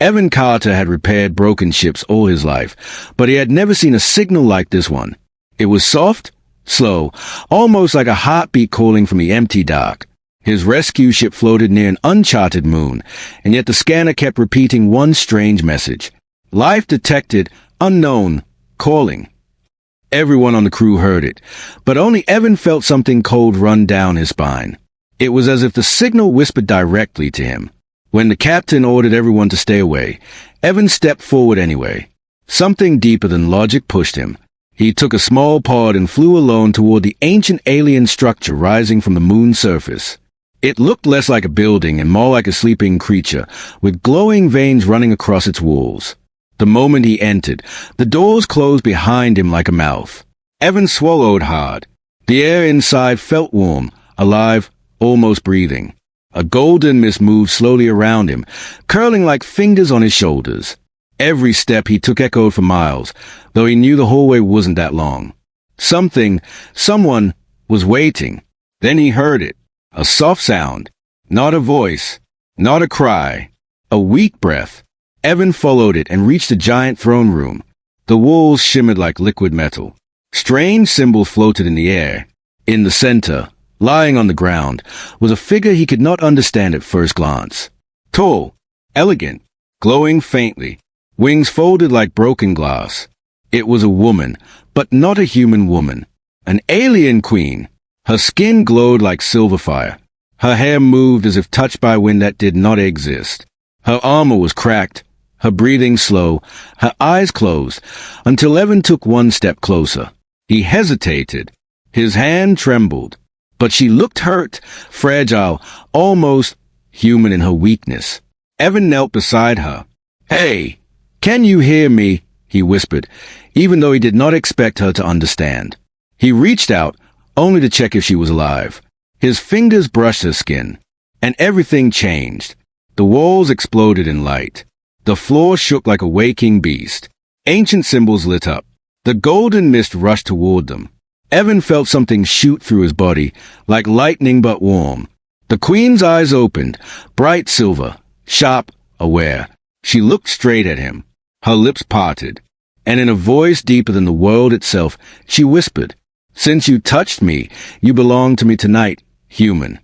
Evan Carter had repaired broken ships all his life, but he had never seen a signal like this one. It was soft, slow, almost like a heartbeat calling from the empty dark. His rescue ship floated near an uncharted moon, and yet the scanner kept repeating one strange message. Life detected, unknown, calling. Everyone on the crew heard it, but only Evan felt something cold run down his spine. It was as if the signal whispered directly to him. When the captain ordered everyone to stay away, Evan stepped forward anyway. Something deeper than logic pushed him. He took a small pod and flew alone toward the ancient alien structure rising from the moon's surface. It looked less like a building and more like a sleeping creature, with glowing veins running across its walls. The moment he entered, the doors closed behind him like a mouth. Evan swallowed hard. The air inside felt warm, alive, almost breathing. A golden mist moved slowly around him, curling like fingers on his shoulders. Every step he took echoed for miles, though he knew the hallway wasn't that long. Someone was waiting. Then he heard it. A soft sound. Not a voice. Not a cry. A weak breath. Evan followed it and reached the giant throne room. The walls shimmered like liquid metal. Strange symbols floated in the air. In the center, lying on the ground, was a figure he could not understand at first glance. Tall, elegant, glowing faintly, wings folded like broken glass. It was a woman, but not a human woman. An alien queen. Her skin glowed like silver fire. Her hair moved as if touched by wind that did not exist. Her armor was cracked, her breathing slow, her eyes closed, until Evan took one step closer. He hesitated. His hand trembled. But she looked hurt, fragile, almost human in her weakness. Evan knelt beside her. "Hey, can you hear me?" he whispered, even though he did not expect her to understand. He reached out, only to check if she was alive. His fingers brushed her skin, and everything changed. The walls exploded in light. The floor shook like a waking beast. Ancient symbols lit up. The golden mist rushed toward them. Evan felt something shoot through his body, like lightning but warm. The queen's eyes opened, bright silver, sharp, aware. She looked straight at him. Her lips parted, and in a voice deeper than the world itself, she whispered, "Since you touched me, you belong to me tonight, human."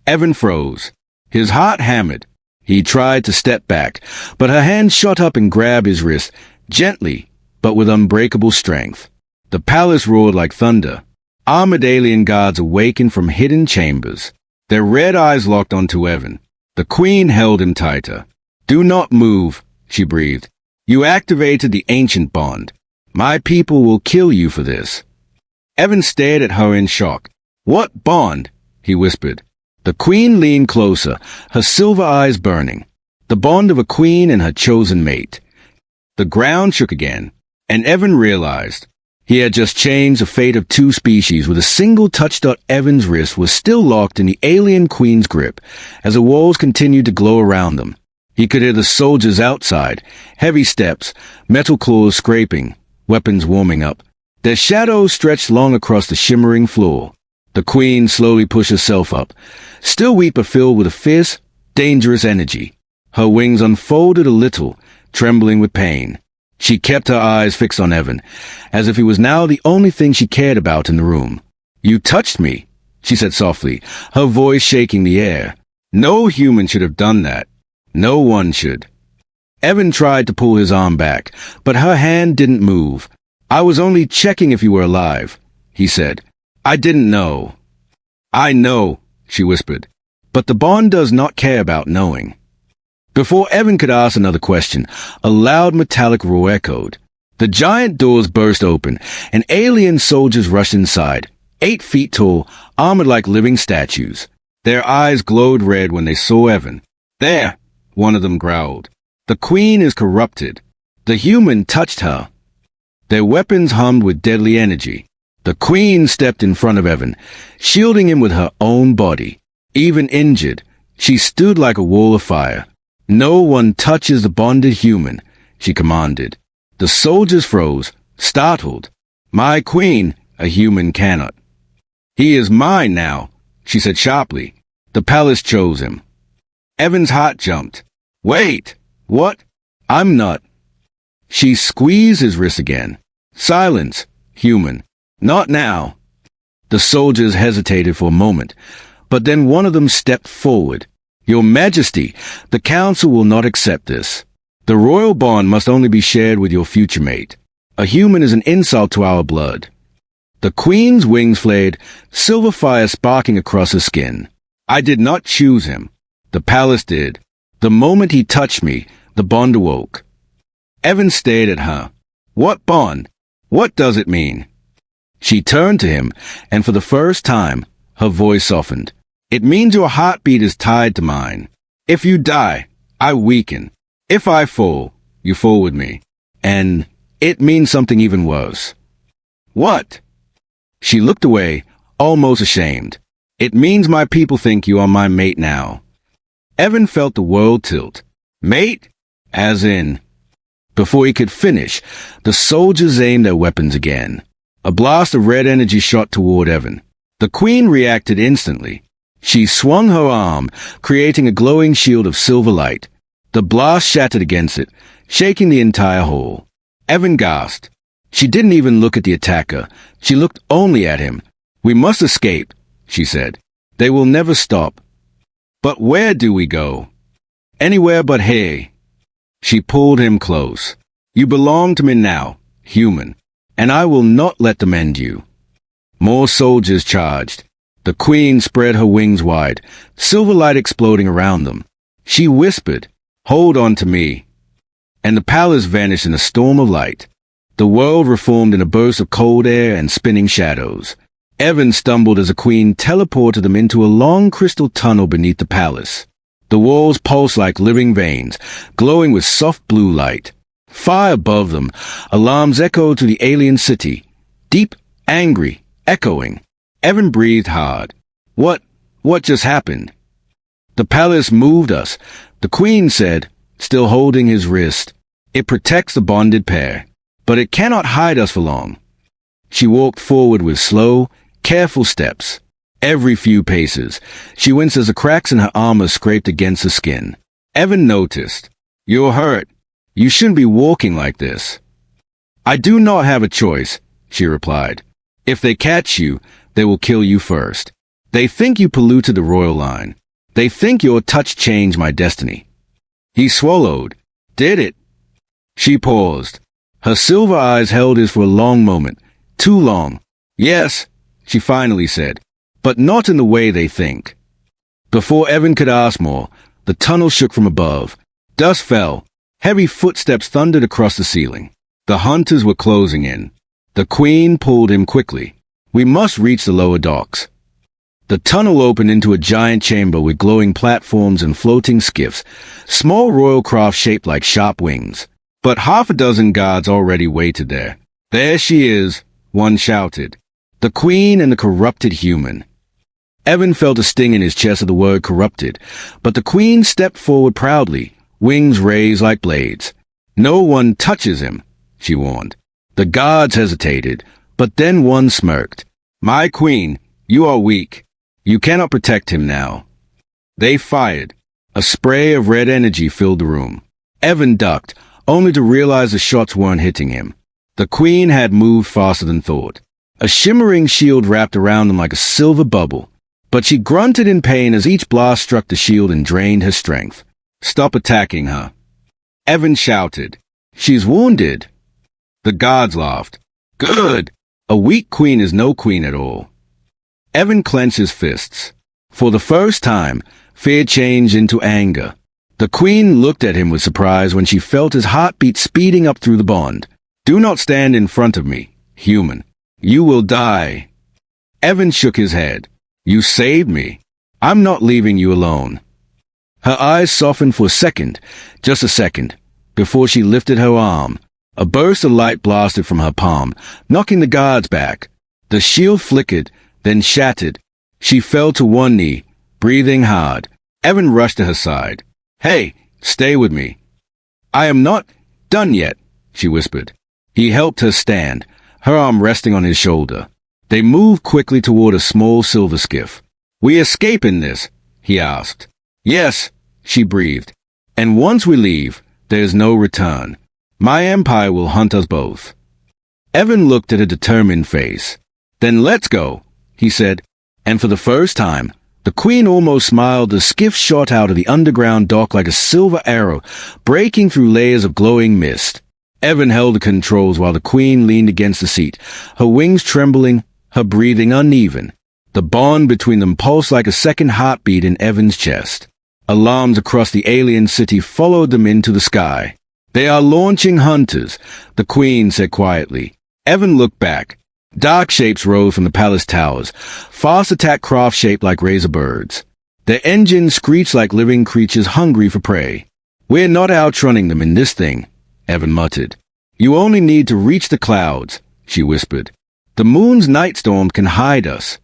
Evan froze. His heart hammered. He tried to step back, but her hand shot up and grabbed his wrist, gently, but with unbreakable strength. The palace roared like thunder. Armored alien guards awakened from hidden chambers. Their red eyes locked onto Evan. The queen held him tighter. "Do not move," she breathed. "You activated the ancient bond. My people will kill you for this." Evan stared at her in shock. "What bond?" he whispered. The queen leaned closer, her silver eyes burning. The bond of a queen and her chosen mate. The ground shook again, and Evan realized he had just changed the fate of two species with a single touch. Evan's wrist was still locked in the alien queen's grip as the walls continued to glow around them. He could hear the soldiers outside, heavy steps, metal claws scraping, weapons warming up. Their shadows stretched long across the shimmering floor. The queen slowly pushed herself up, still weak but filled with a fierce, dangerous energy. Her wings unfolded a little, trembling with pain. She kept her eyes fixed on Evan, as if he was now the only thing she cared about in the room. "You touched me," she said softly, her voice shaking the air. "No human should have done that. No one should." Evan tried to pull his arm back, but her hand didn't move. "I was only checking if you were alive," he said. "I didn't know." "I know," she whispered. "But the bond does not care about knowing." Before Evan could ask another question, a loud metallic roar echoed. The giant doors burst open, and alien soldiers rushed inside, 8 feet tall, armored like living statues. Their eyes glowed red when they saw Evan. "There," one of them growled. "The queen is corrupted. The human touched her." Their weapons hummed with deadly energy. The queen stepped in front of Evan, shielding him with her own body. Even injured, she stood like a wall of fire. "No one touches the bonded human," she commanded. The soldiers froze, startled. "My queen, a human cannot." "He is mine now," she said sharply. "The palace chose him." Evan's heart jumped. "Wait!" What? I'm not. She squeezed his wrist again. Silence, human. Not now. The soldiers hesitated for a moment, but then one of them stepped forward. Your Majesty, the Council will not accept this. The royal bond must only be shared with your future mate. A human is an insult to our blood. The Queen's wings flared, silver fire sparking across her skin. I did not choose him. The palace did. The moment he touched me, the bond awoke. Evan stared at her. What bond? What does it mean? She turned to him, and for the first time, her voice softened. It means your heartbeat is tied to mine. If you die, I weaken. If I fall, you fall with me. And it means something even worse. What? She looked away, almost ashamed. It means my people think you are my mate now. Evan felt the world tilt. Mate? As in... Before he could finish, the soldiers aimed their weapons again. A blast of red energy shot toward Evan. The Queen reacted instantly. She swung her arm, creating a glowing shield of silver light. The blast shattered against it, shaking the entire hall. Evan gasped. She didn't even look at the attacker. She looked only at him. We must escape, she said. They will never stop. But where do we go? Anywhere but here. She pulled him close. You belong to me now, human, and I will not let them end you. More soldiers charged. The Queen spread her wings wide, silver light exploding around them. She whispered, Hold on to me. And the palace vanished in a storm of light. The world reformed in a burst of cold air and spinning shadows. Evan stumbled as the Queen teleported them into a long crystal tunnel beneath the palace. The walls pulsed like living veins, glowing with soft blue light. Far above them, alarms echoed to the alien city. Deep, angry, echoing. Evan breathed hard. What just happened? The palace moved us, the Queen said, still holding his wrist. It protects the bonded pair, but it cannot hide us for long. She walked forward with slow, careful steps. Every few paces, she winced as the cracks in her armor scraped against the skin. Evan noticed. You're hurt. You shouldn't be walking like this. I do not have a choice, she replied. If they catch you, they will kill you first. They think you polluted the royal line. They think your touch changed my destiny. He swallowed. Did it? She paused. Her silver eyes held his for a long moment. Too long. Yes, she finally said. But not in the way they think. Before Evan could ask more, the tunnel shook from above. Dust fell. Heavy footsteps thundered across the ceiling. The hunters were closing in. The Queen pulled him quickly. We must reach the lower docks. The tunnel opened into a giant chamber with glowing platforms and floating skiffs, small royal craft shaped like sharp wings. But half a dozen guards already waited there. There she is, one shouted. The Queen and the corrupted human. Evan felt a sting in his chest at the word corrupted, but the Queen stepped forward proudly, wings raised like blades. No one touches him, she warned. The guards hesitated, but then one smirked. My Queen, you are weak. You cannot protect him now. They fired. A spray of red energy filled the room. Evan ducked, only to realize the shots weren't hitting him. The Queen had moved faster than thought. A shimmering shield wrapped around him like a silver bubble. But she grunted in pain as each blast struck the shield and drained her strength. Stop attacking her. Evan shouted. She's wounded. The guards laughed. Good. A weak queen is no queen at all. Evan clenched his fists. For the first time, fear changed into anger. The Queen looked at him with surprise when she felt his heartbeat speeding up through the bond. Do not stand in front of me, human. You will die. Evan shook his head. You saved me. I'm not leaving you alone. Her eyes softened for a second, just a second, before she lifted her arm. A burst of light blasted from her palm, knocking the guards back. The shield flickered, then shattered. She fell to one knee, breathing hard. Evan rushed to her side. Hey, stay with me. I am not done yet, she whispered. He helped her stand, her arm resting on his shoulder. They moved quickly toward a small silver skiff. We escape in this? He asked. Yes, she breathed. And once we leave, There's no return. My empire will hunt us both. Evan looked at a determined face. Then let's go, he said, and for the first time, the queen almost smiled. The skiff shot out of the underground dock like a silver arrow, breaking through layers of glowing mist. Evan held the controls while the queen leaned against the seat, her wings trembling, her breathing uneven. The bond between them pulsed like a second heartbeat in Evan's chest. Alarms across the alien city followed them into the sky. They are launching hunters, the queen said quietly. Evan looked back. Dark shapes rose from the palace towers, fast attack craft shaped like razor birds. Their engines screeched like living creatures hungry for prey. We're not outrunning them in this thing, Evan muttered. You only need to reach the clouds, she whispered. The moon's night storm can hide us.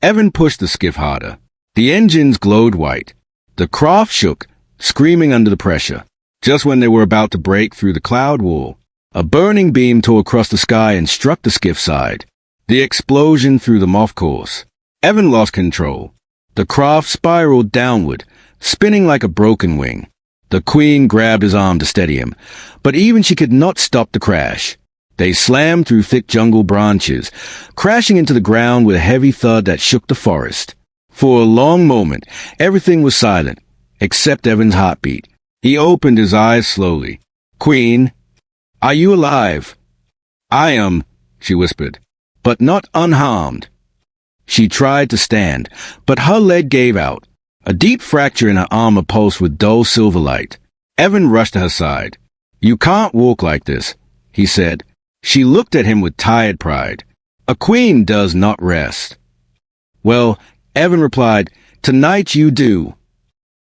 Evan pushed the skiff harder. The engines glowed white. The craft shook, screaming under the pressure. Just when they were about to break through the cloud wall, a burning beam tore across the sky and struck the skiff's side. The explosion threw them off course. Evan lost control. The craft spiraled downward, spinning like a broken wing. The queen grabbed his arm to steady him, but even she could not stop the crash. They slammed through thick jungle branches, crashing into the ground with a heavy thud that shook the forest. For a long moment, everything was silent, except Evan's heartbeat. He opened his eyes slowly. Queen, are you alive? I am, she whispered, but not unharmed. She tried to stand, but her leg gave out. A deep fracture in her armor pulsed with dull silver light. Evan rushed to her side. You can't walk like this, he said. She looked at him with tired pride. A queen does not rest. Well, Evan replied, tonight you do.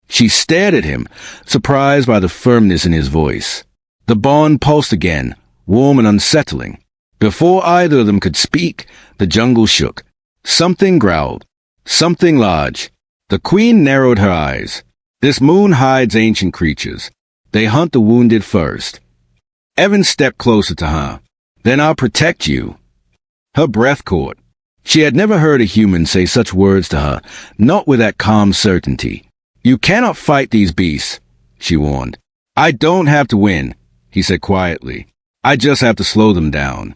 She stared at him, surprised by the firmness in his voice. The bond pulsed again, warm and unsettling. Before either of them could speak, the jungle shook. Something growled. Something large. The queen narrowed her eyes. This moon hides ancient creatures. They hunt the wounded first. Evan stepped closer to her. Then I'll protect you. Her breath caught. She had never heard a human say such words to her, not with that calm certainty. You cannot fight these beasts, she warned. I don't have to win, he said quietly. I just have to slow them down.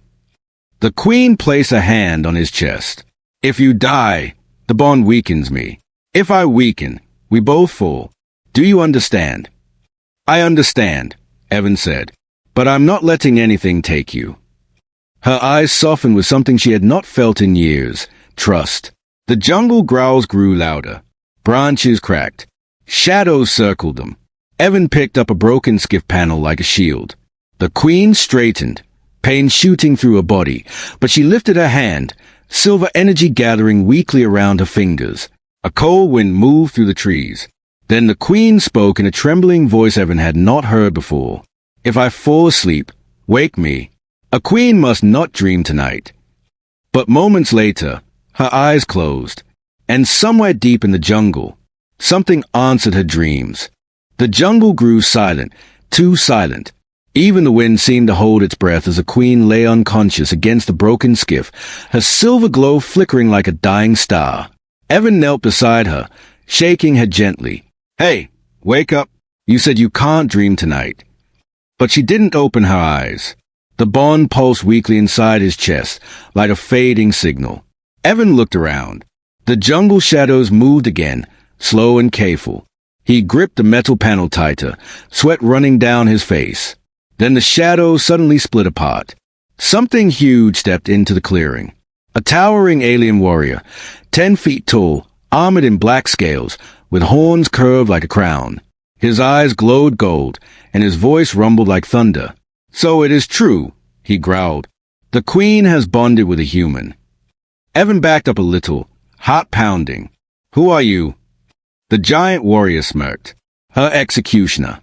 The queen placed a hand on his chest. If you die, the bond weakens me. If I weaken, we both fall. Do you understand? I understand, Evan said, but I'm not letting anything take you. Her eyes softened with something she had not felt in years, trust. The jungle growls grew louder. Branches cracked. Shadows circled them. Evan picked up a broken skiff panel like a shield. The queen straightened, pain shooting through her body, but she lifted her hand, silver energy gathering weakly around her fingers. A cold wind moved through the trees. Then the queen spoke in a trembling voice Evan had not heard before. If I fall asleep, wake me. A queen must not dream tonight. But moments later, her eyes closed, and somewhere deep in the jungle, something answered her dreams. The jungle grew silent, too silent. Even the wind seemed to hold its breath as the queen lay unconscious against the broken skiff, her silver glow flickering like a dying star. Evan knelt beside her, shaking her gently. Hey, wake up. You said you can't dream tonight. But she didn't open her eyes. The bond pulsed weakly inside his chest, like a fading signal. Evan looked around. The jungle shadows moved again, slow and careful. He gripped the metal panel tighter, sweat running down his face. Then the shadows suddenly split apart. Something huge stepped into the clearing. A towering alien warrior, 10 feet tall, armored in black scales, with horns curved like a crown. His eyes glowed gold, and his voice rumbled like thunder. So it is true, he growled. The queen has bonded with a human. Evan backed up a little, heart pounding. Who are you? The giant warrior smirked. Her executioner.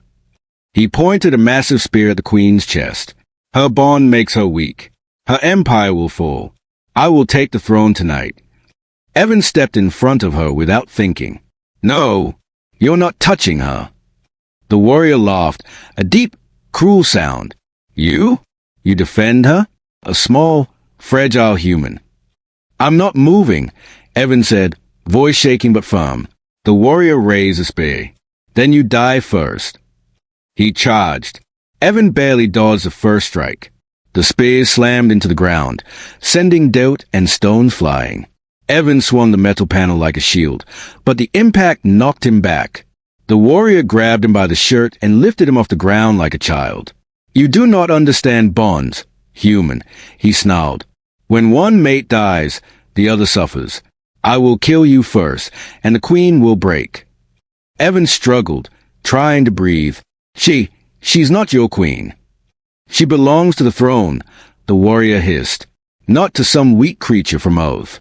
He pointed a massive spear at the queen's chest. Her bond makes her weak. Her empire will fall. I will take the throne tonight. Evan stepped in front of her without thinking. No, you're not touching her. The warrior laughed, a deep, cruel sound. You? You defend her? A small, fragile human. I'm not moving, Evan said, voice shaking but firm. The warrior raised a spear. Then you die first. He charged. Evan barely dodged the first strike. The spears slammed into the ground, sending dirt and stones flying. Evan swung the metal panel like a shield, but the impact knocked him back. The warrior grabbed him by the shirt and lifted him off the ground like a child. "You do not understand bonds, human," he snarled. "When one mate dies, the other suffers. I will kill you first, and the queen will break." Evan struggled, trying to breathe. She's not your queen." "She belongs to the throne," the warrior hissed, "not to some weak creature from Oath."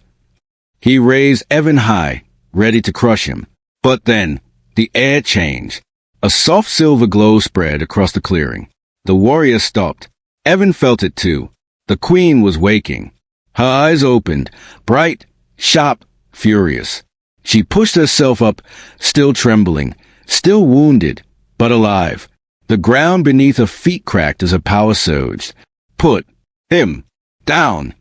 He raised Evan high, ready to crush him. But then, the air changed. A soft silver glow spread across the clearing. The warrior stopped. Evan felt it too. The queen was waking. Her eyes opened, bright, sharp, furious. She pushed herself up, still trembling, still wounded, but alive. The ground beneath her feet cracked as her power surged. "Put him down."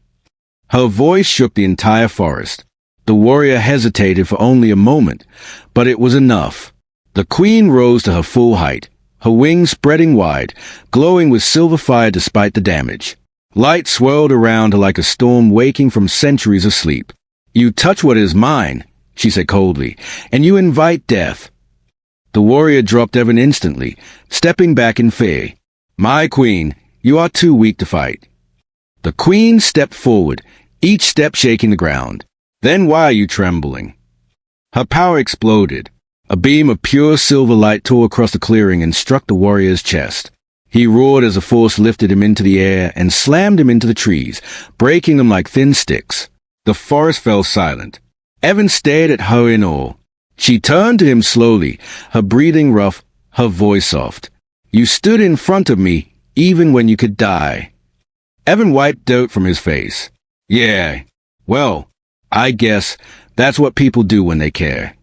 Her voice shook the entire forest. The warrior hesitated for only a moment, but it was enough. The queen rose to her full height, her wings spreading wide, glowing with silver fire despite the damage. Light swirled around her like a storm waking from centuries of sleep. "You touch what is mine," she said coldly, "and you invite death." The warrior dropped Evan instantly, stepping back in fear. "My queen, you are too weak to fight." The queen stepped forward, each step shaking the ground. "Then why are you trembling?" Her power exploded. A beam of pure silver light tore across the clearing and struck the warrior's chest. He roared as the force lifted him into the air and slammed him into the trees, breaking them like thin sticks. The forest fell silent. Evan stared at her in awe. She turned to him slowly, her breathing rough, her voice soft. "You stood in front of me, even when you could die." Evan wiped dirt from his face. "Yeah, well, I guess that's what people do when they care."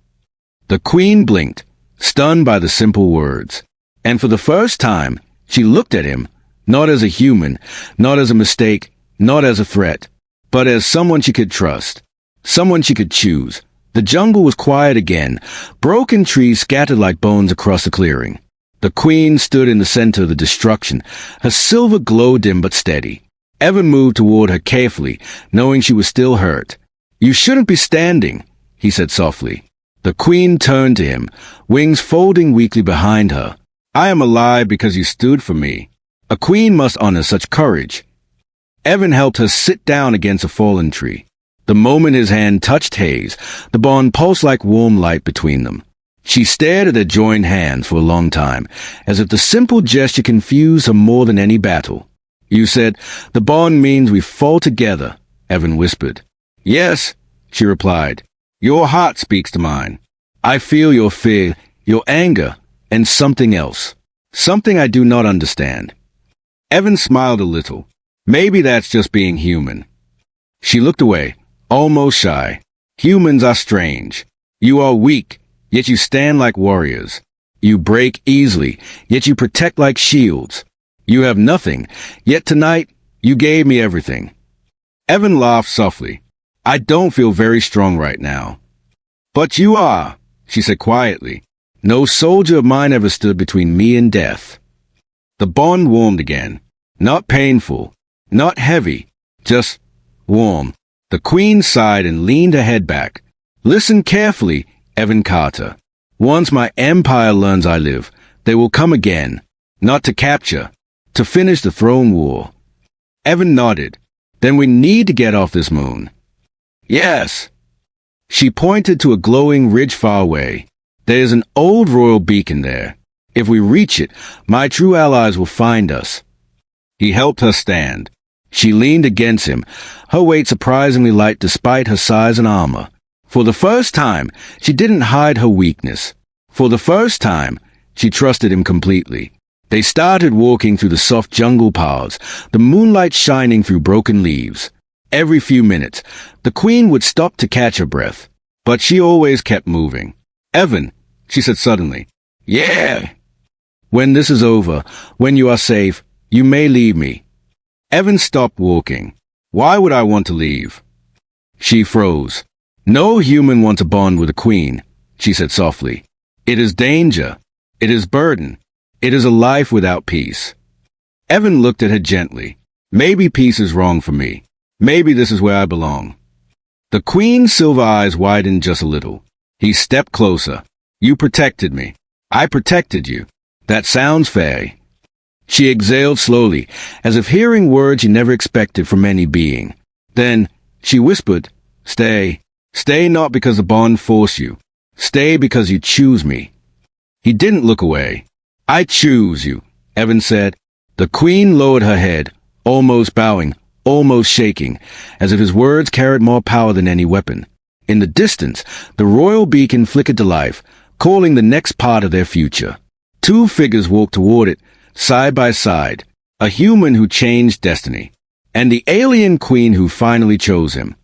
The queen blinked, stunned by the simple words. And for the first time, she looked at him, not as a human, not as a mistake, not as a threat, but as someone she could trust, someone she could choose. The jungle was quiet again, broken trees scattered like bones across the clearing. The queen stood in the center of the destruction, her silver glow dim but steady. Evan moved toward her carefully, knowing she was still hurt. "You shouldn't be standing," he said softly. The queen turned to him, wings folding weakly behind her. "I am alive because you stood for me. A queen must honor such courage." Evan helped her sit down against a fallen tree. The moment his hand touched Hayes, the bond pulsed like warm light between them. She stared at their joined hands for a long time, as if the simple gesture confused her more than any battle. "You said, the bond means we fall together," Evan whispered. "Yes," she replied. "Your heart speaks to mine. I feel your fear, your anger, and something else. Something I do not understand." Evan smiled a little. "Maybe that's just being human." She looked away, almost shy. "Humans are strange. You are weak, yet you stand like warriors. You break easily, yet you protect like shields. You have nothing, yet tonight you gave me everything." Evan laughed softly. "I don't feel very strong right now." "But you are," she said quietly. "No soldier of mine ever stood between me and death." The bond warmed again. Not painful, not heavy, just warm. The queen sighed and leaned her head back. "Listen carefully, Evan Carter. Once my empire learns I live, they will come again. Not to capture, to finish the throne war." Evan nodded. "Then we need to get off this moon." "Yes." She pointed to a glowing ridge far away. "There's an old royal beacon there. If we reach it, my true allies will find us." He helped her stand. She leaned against him, her weight surprisingly light despite her size and armor. For the first time, she didn't hide her weakness. For the first time, she trusted him completely. They started walking through the soft jungle paths, the moonlight shining through broken leaves. Every few minutes, the queen would stop to catch her breath, but she always kept moving. "Evan," she said suddenly. "Yeah." "When this is over, when you are safe, you may leave me." Evan stopped walking. "Why would I want to leave?" She froze. "No human wants a bond with a queen," she said softly. "It is danger. It is burden. It is a life without peace. Evan looked at her gently. Maybe peace is wrong for me. Maybe this is where I belong. The Queen's silver eyes widened just a little. He stepped closer. You protected me. I protected you. That sounds fair. She exhaled slowly, as if hearing words she never expected from any being. Then, she whispered, Stay. Stay not because the bond forced you. Stay because you choose me. He didn't look away. I choose you, Evan said. The Queen lowered her head, almost bowing, almost shaking, as if his words carried more power than any weapon. In the distance, the royal beacon flickered to life, calling the next part of their future. Two figures walked toward it, side by side, a human who changed destiny, and the alien queen who finally chose him.